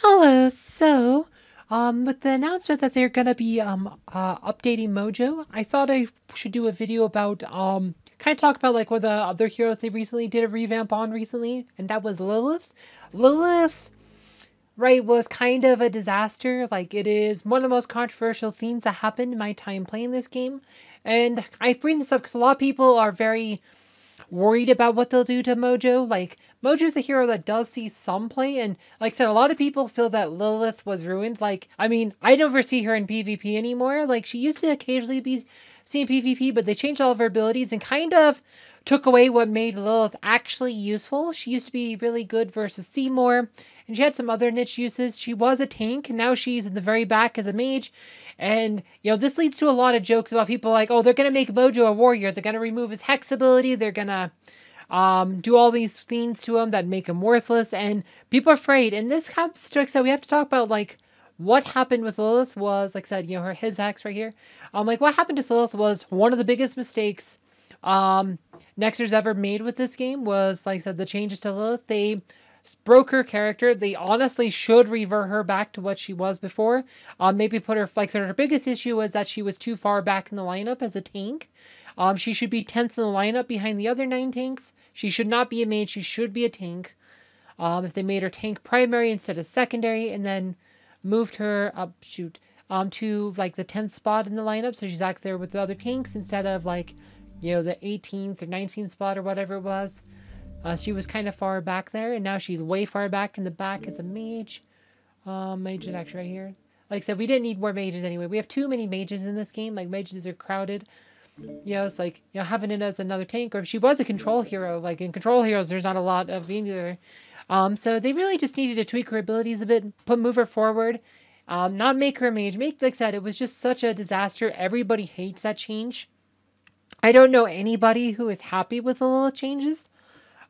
Hello. With the announcement that they're gonna be updating Mojo, I thought I should do a video about kind of talk about like one of the other heroes they recently did a revamp on recently, and that was Lilith. Lilith, right, was kind of a disaster. Like it is one of the most controversial things that happened in my time playing this game, and I bring this up because a lot of people are very worried about what they'll do to Mojo. Like, Mojo's a hero that does see some play, and like I said, a lot of people feel that Lilith was ruined. Like, I mean, I never see her in PvP anymore. Like, she used to occasionally be seen in PvP, but they changed all of her abilities and kind of took away what made Lilith actually useful. She used to be really good versus Seymour, and she had some other niche uses. She was a tank, and now she's in the very back as a mage. And, this leads to a lot of jokes about people like, oh, they're going to make Mojo a warrior. They're going to remove his hex ability. They're going to do all these things to him that make him worthless. And people are afraid. And this comes to, so we have to talk about, like, what happened with Lilith was, like I said, his hex right here. Like, what happened to Lilith was one of the biggest mistakes Nexters ever made with this game was, like I said, the changes to Lilith. They broke her character. They honestly should revert her back to what she was before. Maybe put her, like, so her biggest issue was that she was too far back in the lineup as a tank. She should be 10th in the lineup behind the other 9 tanks. She should not be a mage. She should be a tank. If they made her tank primary instead of secondary, and then moved her up, to like the 10th spot in the lineup, so she's back there with the other tanks instead of like, the 18th or 19th spot or whatever it was. She was kind of far back there, and now she's way far back in the back as a mage. Mage is actually right here. Like I said, we didn't need more mages anyway. We have too many mages in this game. Like, mages are crowded. It's like, having it as another tank, or if she was a control hero, like in control heroes, there's not a lot of either. So they really just needed to tweak her abilities a bit, move her forward, not make her a mage. Like I said, it was just such a disaster. Everybody hates that change. I don't know anybody who is happy with the little changes.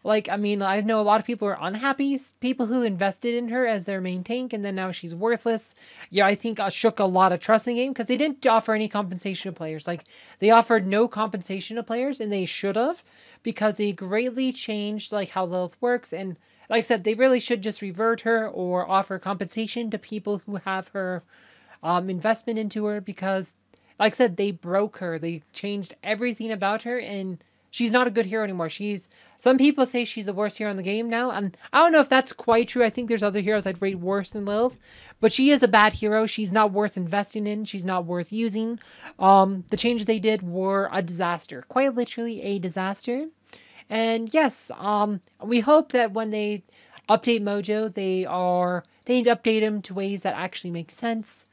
Like, I mean, I know a lot of people are unhappy. People who invested in her as their main tank, and then now she's worthless. I think shook a lot of trust in the game because they didn't offer any compensation to players. Like, they offered no compensation to players, and they should have, because they greatly changed like how Lilith works. And like I said, they really should just revert her or offer compensation to people who have her investment into her, because like I said, they broke her. They changed everything about her, and she's not a good hero anymore. Some people say she's the worst hero in the game now, and I don't know if that's quite true. I think there's other heroes I'd rate worse than Lilith, but she is a bad hero. She's not worth investing in. She's not worth using. The changes they did were a disaster, quite literally a disaster. And yes, we hope that when they update Mojo, they update him to ways that actually make sense.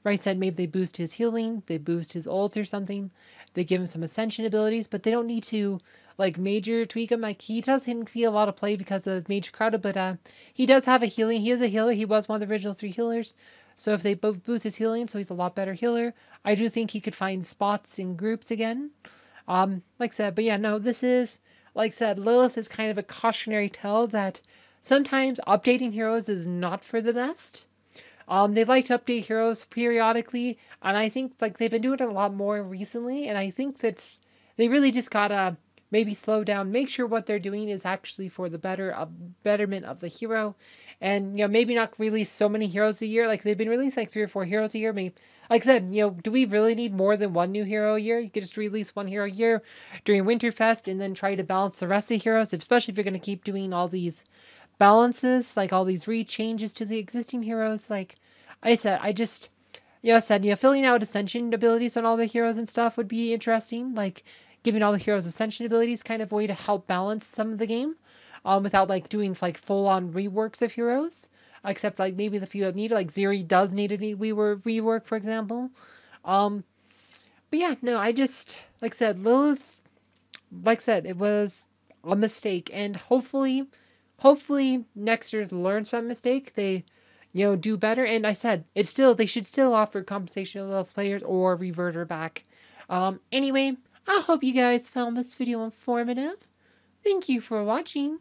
Right, said maybe they boost his healing, they boost his ult or something, they give him some ascension abilities, but they don't need to like major tweak him. Like, he doesn't see a lot of play because of major crowded, but he does have a healing. He is a healer. He was one of the original 3 healers. So if they both boost his healing, so he's a lot better healer. I do think he could find spots in groups again. Like I said, but yeah, no, this is, like I said, Lilith is kind of a cautionary tale that sometimes updating heroes is not for the best. They like to update heroes periodically, and I think like they've been doing it a lot more recently, and I think that's, they really just gotta maybe slow down, make sure what they're doing is actually for the betterment of the hero, and maybe not release so many heroes a year. Like, they've been releasing like 3 or 4 heroes a year. Maybe, like I said, do we really need more than 1 new hero a year? You could just release 1 hero a year during Winterfest, and then try to balance the rest of the heroes, especially if you're gonna keep doing all these balances, like all these changes to the existing heroes. Like I said, filling out ascension abilities on all the heroes and stuff would be interesting. Like, giving all the heroes ascension abilities, kind of a way to help balance some of the game, without like doing like full on reworks of heroes. Except like maybe the few that need it, like Ziri does need a rework, for example. But yeah, no, I just, like I said, Lilith, like I said, it was a mistake, and hopefully Nexters learns from that mistake. They, do better. And I said, they should still offer compensation to those players or revert her back. Anyway, I hope you guys found this video informative. Thank you for watching.